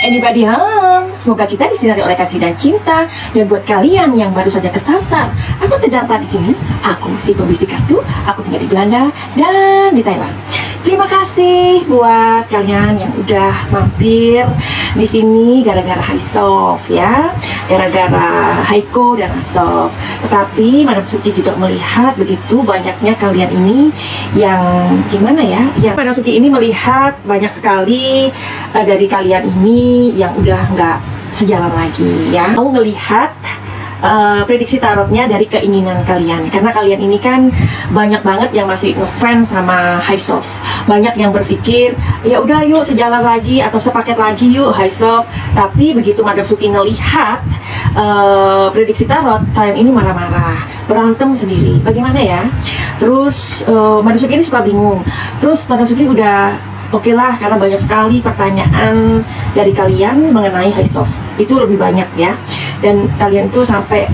Anybody home? Semoga kita disinari oleh kasih dan cinta. Dan buat kalian yang baru saja kesasar atau terdampar di sini, aku si pembisik kartu. Aku tinggal di Belanda dan di Thailand. Terima kasih buat kalian yang udah mampir di sini gara-gara Hisof ya, gara-gara Haiko dan Asof. Tetapi Madam Suki juga melihat begitu banyaknya kalian ini yang gimana ya, yang Madam Suki ini melihat banyak sekali dari kalian ini yang udah nggak sejalan lagi ya. Mau ngelihat prediksi tarotnya dari keinginan kalian, karena kalian ini kan banyak banget yang masih ngefans sama Hisof, banyak yang berpikir ya udah yuk sejalan lagi atau sepaket lagi yuk Hisof. Tapi begitu Madam Suki ngelihat prediksi tarot, kalian ini marah-marah, berantem sendiri, bagaimana ya. Terus Madam Suki ini suka bingung. Terus Madam Suki udah oke lah, karena banyak sekali pertanyaan dari kalian mengenai Hisof, itu lebih banyak ya. Dan kalian tuh sampai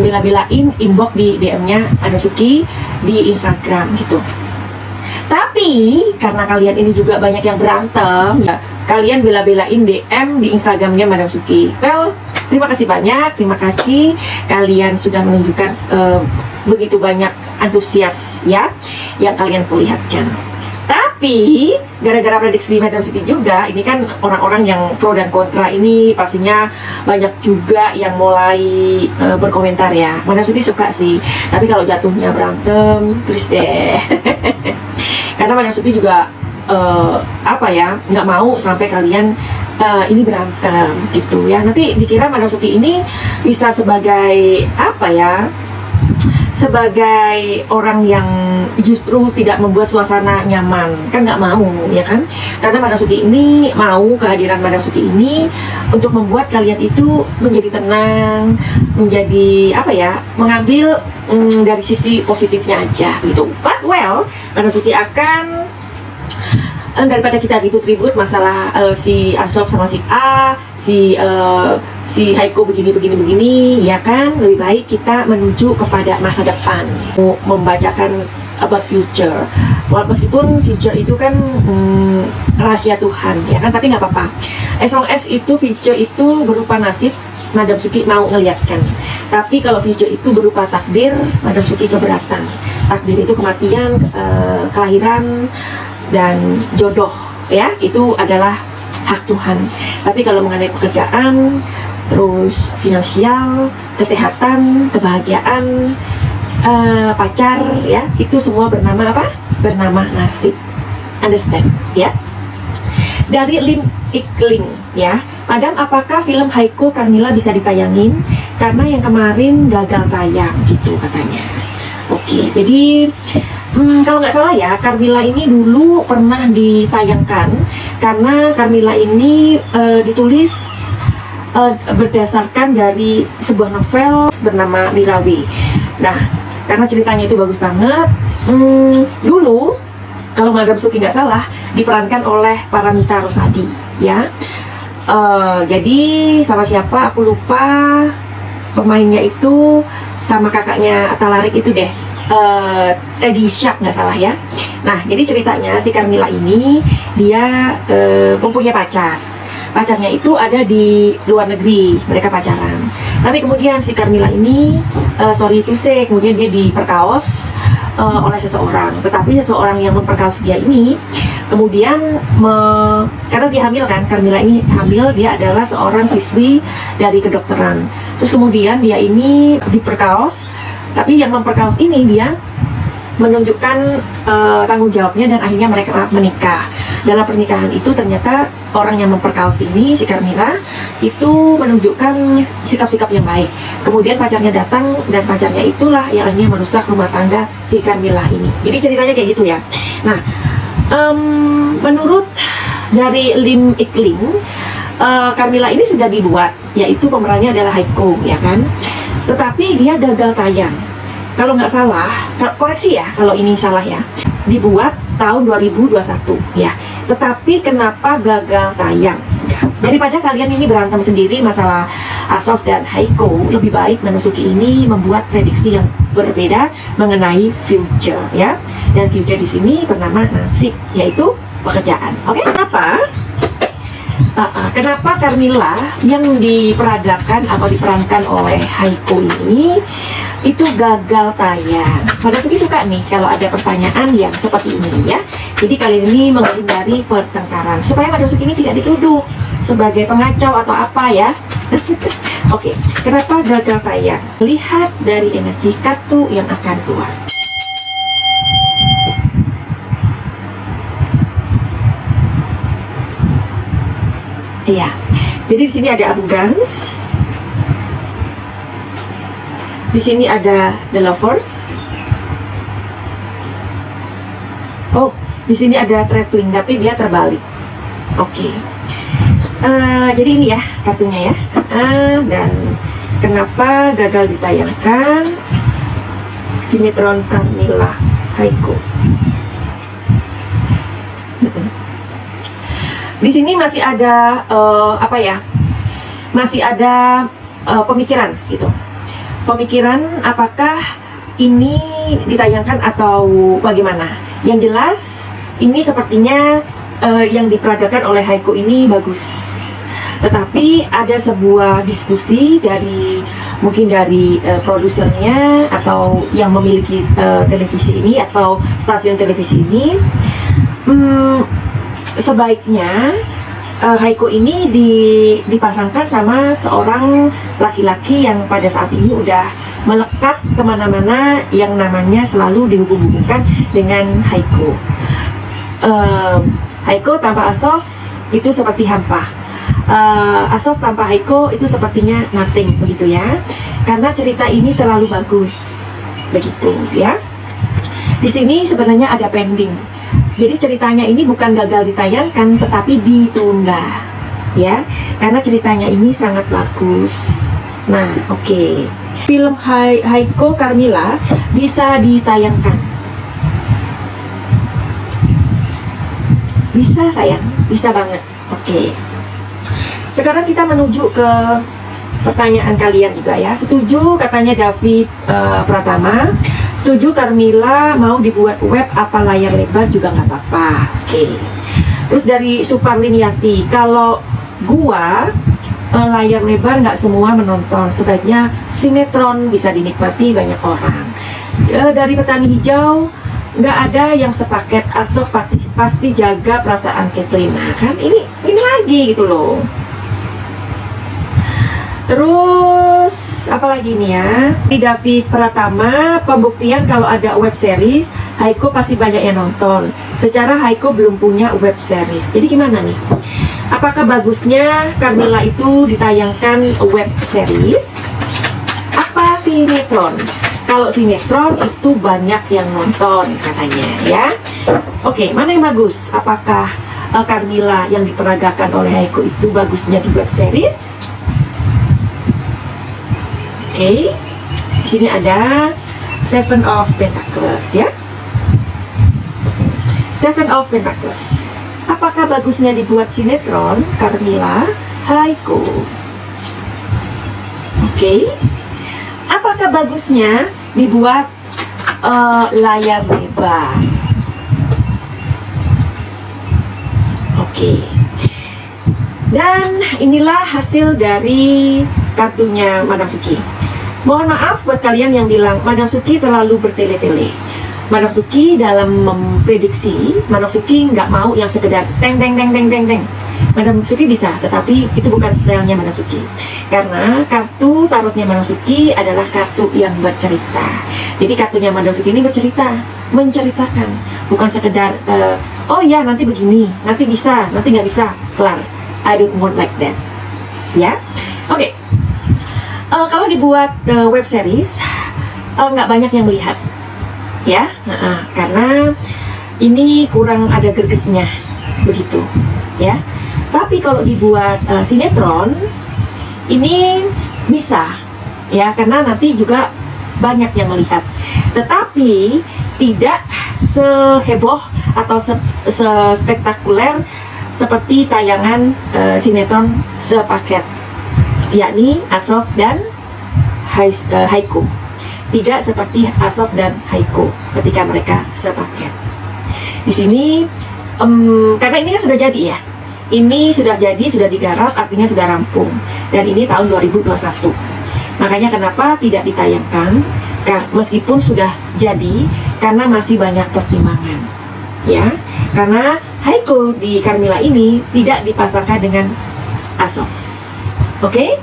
bela-belain inbox di DM-nya Madam Suki di Instagram gitu. Tapi karena kalian ini juga banyak yang berantem ya, kalian bela-belain DM di Instagramnya Madam Suki. Well, terima kasih banyak, terima kasih kalian sudah menunjukkan begitu banyak antusias ya yang kalian perlihatkan. Tapi gara-gara prediksi Madam Suki juga, ini kan orang-orang yang pro dan kontra ini pastinya banyak juga yang mulai berkomentar ya. Madam Suki suka sih, tapi kalau jatuhnya berantem, please deh. Karena Madam Suki juga apa ya, nggak mau sampai kalian ini berantem gitu ya. Nanti dikira Madam Suki ini bisa sebagai apa ya, sebagai orang yang justru tidak membuat suasana nyaman, kan nggak mau ya kan. Karena Madam Suki ini mau kehadiran Madam Suki ini untuk membuat kalian itu menjadi tenang, menjadi apa ya, mengambil dari sisi positifnya aja gitu. But well, Madam Suki akan daripada kita ribut-ribut masalah si Asof sama si A, si Haiko begini ya kan, lebih baik kita menuju kepada masa depan, membacakan about future. Meskipun future itu kan rahasia Tuhan ya kan, tapi nggak apa-apa. As long as itu future itu berupa nasib, Madam Suki mau ngeliatkan. Tapi kalau future itu berupa takdir, Madam Suki keberatan. Takdir itu kematian, kelahiran, dan jodoh ya, itu adalah hak Tuhan. Tapi kalau mengenai pekerjaan, terus finansial, kesehatan, kebahagiaan, pacar ya, itu semua bernama apa? Bernama nasib. Understand ya? Dari Lim Ikling ya, Madam, apakah film Haiko Carmilla bisa ditayangin? Karena yang kemarin gagal tayang gitu katanya. Oke, jadi kalau nggak salah ya, Carmilla ini dulu pernah ditayangkan, karena Carmilla ini ditulis berdasarkan dari sebuah novel bernama Mirawi. Nah, karena ceritanya itu bagus banget, dulu kalau Madam Suki nggak salah diperankan oleh Paramita Rosadi ya. Jadi sama siapa aku lupa, pemainnya itu sama kakaknya Atalarik itu deh, Teddy Shark nggak salah ya. Nah, jadi ceritanya si Carmilla ini dia mempunyai pacar. Pacarnya itu ada di luar negeri, mereka pacaran. Tapi kemudian si Carmilla ini, sorry to say, kemudian dia diperkaos oleh seseorang. Tetapi seseorang yang memperkaos dia ini kemudian karena dia hamil kan, Carmilla ini hamil, dia adalah seorang siswi dari kedokteran. Terus kemudian dia ini diperkaos, tapi yang memperkaos ini dia menunjukkan tanggung jawabnya dan akhirnya mereka menikah. Dalam pernikahan itu ternyata orang yang memperkaos ini, si Carmilla, itu menunjukkan sikap-sikap yang baik. Kemudian pacarnya datang dan pacarnya itulah yang akhirnya merusak rumah tangga si Carmilla ini. Jadi ceritanya kayak gitu ya. Nah, menurut dari Lim Ikling, Carmilla ini sudah dibuat, yaitu pemerannya adalah Haiko, ya kan? Tetapi dia gagal tayang. Kalau nggak salah, koreksi ya kalau ini salah ya, dibuat tahun 2021 ya. Tetapi kenapa gagal tayang? Daripada kalian ini berantem sendiri masalah Asof dan Haiko, lebih baik Manasuki ini membuat prediksi yang berbeda mengenai future ya. Dan future di sini bernama nasib, yaitu pekerjaan. Oke, kenapa? Kenapa Carmilla yang diperagakan atau diperankan oleh Haiko ini itu gagal tayang? Manasuki suka nih kalau ada pertanyaan yang seperti ini ya. Jadi kali ini menghindari pertengkaran supaya Manasuki ini tidak dituduh sebagai pengacau atau apa ya. Oke, kenapa gagal tayang? Lihat dari energi kartu yang akan keluar. Iya, jadi di sini ada abundance, di sini ada the lovers. Oh, di sini ada traveling, tapi dia terbalik. Oke. Jadi ini ya kartunya ya. Dan kenapa gagal ditayangkan? Sinetron Carmilla Haiko. Di sini masih ada apa ya? Masih ada pemikiran gitu. Pemikiran apakah ini ditayangkan atau bagaimana? Yang jelas ini sepertinya yang diperagakan oleh Haiko ini bagus. Tetapi ada sebuah diskusi dari mungkin dari produsernya atau yang memiliki televisi ini atau stasiun televisi ini. Sebaiknya Haiko ini dipasangkan sama seorang laki-laki yang pada saat ini udah melekat kemana-mana, yang namanya selalu dihubung-hubungkan dengan Haiko. Haiko tanpa Asof itu seperti hampa. Asof tanpa Haiko itu sepertinya nothing, begitu ya. Karena cerita ini terlalu bagus, begitu ya. Di sini sebenarnya ada pending. Jadi ceritanya ini bukan gagal ditayangkan, tetapi ditunda, ya, karena ceritanya ini sangat bagus. Nah, oke. Film Haiko Carmilla bisa ditayangkan. Bisa sayang, bisa banget. Oke. Sekarang kita menuju ke pertanyaan kalian juga ya. Setuju katanya David Pratama. Setuju Carmilla mau dibuat web apa layar lebar juga nggak apa-apa. Oke. Terus dari Suparliniati, kalau gua layar lebar nggak semua menonton, sebaiknya sinetron bisa dinikmati banyak orang. Dari Petani Hijau, nggak ada yang sepaket. Asof pasti jaga perasaan Kathleen. Nah, kan ini lagi gitu loh. Terus apalagi nih ya, di David Pratama, pembuktian kalau ada web series Haiko pasti banyak yang nonton. Secara Haiko belum punya web series, jadi gimana nih? Apakah bagusnya Carmilla itu ditayangkan web series? Apa sinetron? Kalau sinetron itu banyak yang nonton katanya ya. Oke, mana yang bagus? Apakah Carmilla yang diperagakan oleh Haiko itu bagusnya di web series? Oke, di sini ada Seven of Pentacles ya. Seven of Pentacles. Apakah bagusnya dibuat sinetron Carmilla Haiko? Oke. Apakah bagusnya dibuat layar lebar? Oke. Dan inilah hasil dari kartunya Madam Suki. Mohon maaf buat kalian yang bilang Madam Suki terlalu bertele-tele. Madam Suki dalam memprediksi, Madam Suki nggak mau yang sekedar teng teng teng teng teng teng. Madam Suki bisa, tetapi itu bukan stylenya Madam Suki. Karena kartu tarotnya Madam Suki adalah kartu yang bercerita. Jadi kartunya Madam Suki ini bercerita, menceritakan, bukan sekedar oh ya nanti begini, nanti bisa, nanti nggak bisa, kelar. I don't want like that. Ya, oke. Kalau dibuat web series, nggak banyak yang melihat, ya, karena ini kurang ada gregetnya, begitu, ya. Tapi kalau dibuat sinetron, ini bisa, ya, karena nanti juga banyak yang melihat. Tetapi tidak seheboh atau spektakuler seperti tayangan sinetron sepaket, yakni Asof dan Haiko. Tidak seperti Asof dan Haiko ketika mereka sepaket. Di sini karena ini kan sudah jadi, ya. Ini sudah jadi, sudah digarap, artinya sudah rampung. Dan ini tahun 2021. Makanya kenapa tidak ditayangkan? Meskipun sudah jadi, karena masih banyak pertimbangan, ya. Karena Haiko di Carmilla ini tidak dipasangkan dengan Asof. Oke?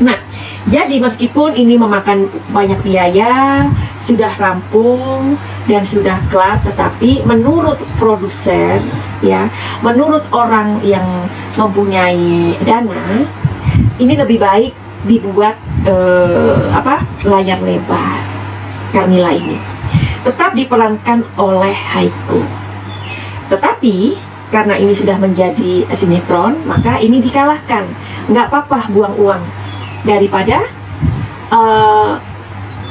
Nah, jadi meskipun ini memakan banyak biaya, sudah rampung dan sudah kelar, tetapi menurut produser, ya, menurut orang yang mempunyai dana, ini lebih baik dibuat layar lebar Carmilla ini. Tetap diperankan oleh Haiko. Tetapi karena ini sudah menjadi sinetron, maka ini dikalahkan. Nggak apa-apa buang uang, daripada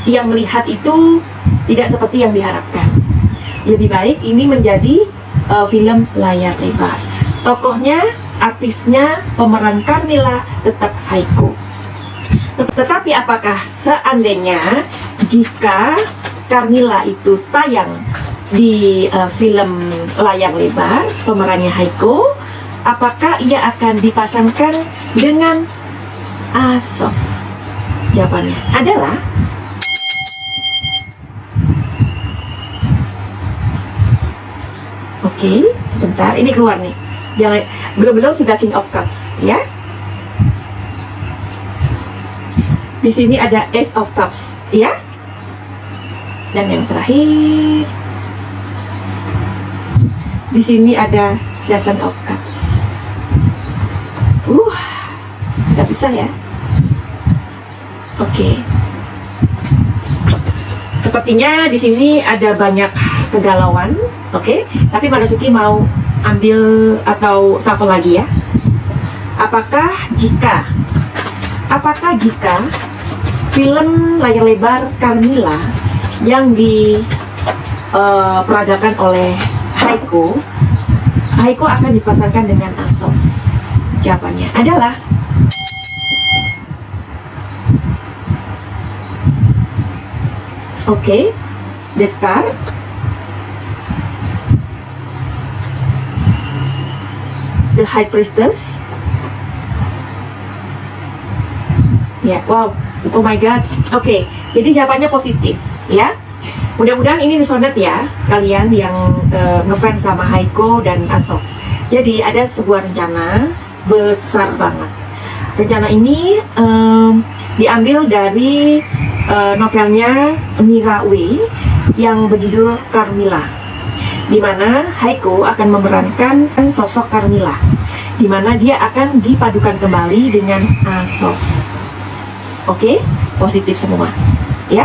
yang melihat itu tidak seperti yang diharapkan. Lebih baik ini menjadi film layar lebar. Tokohnya, artisnya, pemeran Carmilla tetap Haiko. Tetapi apakah seandainya jika Carmilla itu tayang di film layar lebar, pemerannya Haiko, apakah ia akan dipasangkan dengan Asof? Jawabannya adalah oke, sebentar, ini keluar nih. Jangan, belum sudah King of Cups, ya. Di sini ada Ace of Cups, ya. Dan yang terakhir, di sini ada Seven of Cups. Agak susah, ya. Oke. Sepertinya di sini ada banyak kegalauan, oke. Tapi Madam Suki mau ambil atau satu lagi, ya. Apakah jika film layar lebar Carmilla yang diperagakan oleh Haiko akan dipasangkan dengan Asof? Jawabannya adalah oke, The Star, The High Priestess. Ya, wow, oh my god. Oke, jadi jawabannya positif, ya. Mudah-mudahan ini resonate, ya, kalian yang ngefans sama Haiko dan Asof. Jadi ada sebuah rencana besar banget. Rencana ini diambil dari novelnya Mira Wei yang berjudul Carmilla, di mana Haiko akan memerankan sosok Carmilla, di mana dia akan dipadukan kembali dengan Asof. Oke, positif semua, ya.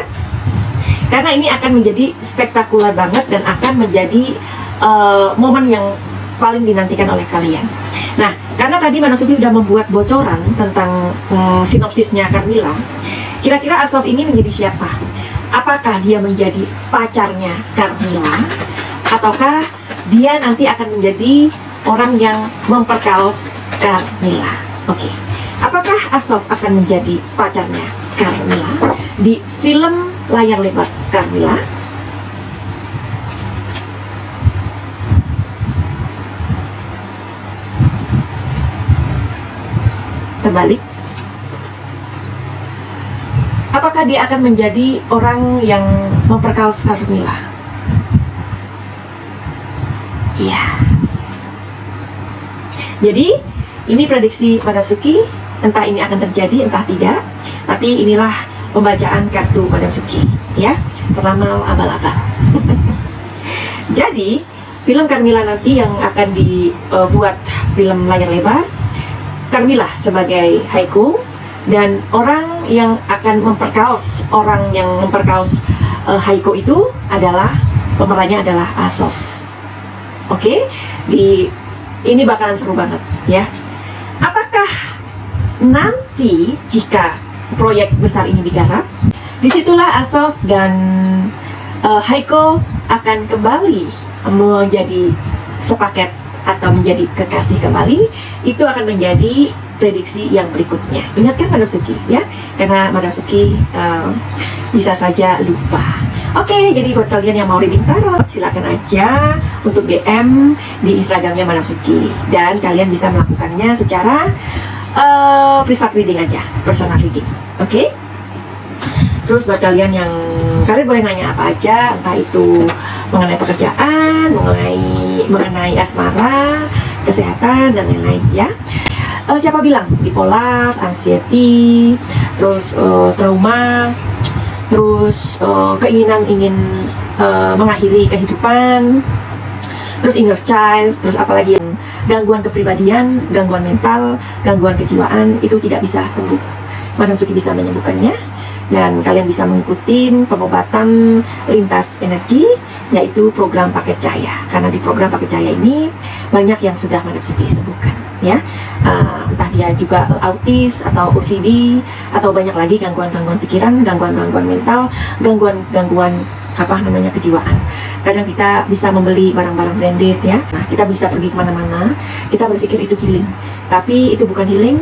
Karena ini akan menjadi spektakuler banget dan akan menjadi momen yang paling dinantikan oleh kalian. Nah, karena tadi Madam Suki sudah membuat bocoran tentang sinopsisnya Carmilla, kira-kira Asof ini menjadi siapa? Apakah dia menjadi pacarnya Carmilla, ataukah dia nanti akan menjadi orang yang memperkaos Carmilla? Oke. Apakah Asof akan menjadi pacarnya Carmilla di film layar lebar Carmilla? Terbalik. Apakah dia akan menjadi orang yang memperkaos Carmilla? Iya. Jadi Ini prediksi Madam Suki, entah ini akan terjadi, entah tidak. Tapi inilah pembacaan kartu Madam Suki, ya, beramal abal-abal. Jadi, film Carmilla nanti yang akan dibuat film layar lebar, Carmilla sebagai Haiko, dan orang yang akan memperkaos, Haiko itu adalah, pemerannya adalah Asof. Oke, ini bakalan seru banget, ya. Apakah nanti jika proyek besar ini digarap, disitulah Asof dan Haiko akan kembali menjadi sepaket atau menjadi kekasih kembali? Itu akan menjadi prediksi yang berikutnya. Ingat kan Madam Suki, ya? Karena Madam Suki bisa saja lupa. Oke, jadi buat kalian yang mau reading tarot, silakan aja untuk DM di Instagramnya Madam Suki, dan kalian bisa melakukannya secara private reading aja, personal reading. Oke? Terus buat kalian boleh nanya apa aja, entah itu mengenai pekerjaan, mengenai asmara, kesehatan, dan lain-lain, ya. Siapa bilang bipolar, anxiety, terus trauma, terus keinginan ingin mengakhiri kehidupan, terus inner child, terus apalagi yang gangguan kepribadian, gangguan mental, gangguan kejiwaan, itu tidak bisa sembuh. Madam Suki bisa menyembuhkannya, dan kalian bisa mengikuti pengobatan lintas energi, yaitu program paket cahaya. Karena di program paket cahaya ini banyak yang sudah Madam Suki sembuhkan, ya. Entah dia juga autis atau OCD, atau banyak lagi gangguan-gangguan pikiran, gangguan-gangguan mental, gangguan-gangguan kejiwaan. Kadang kita bisa membeli barang-barang branded, ya. Nah, kita bisa pergi kemana-mana, kita berpikir itu healing, tapi itu bukan healing.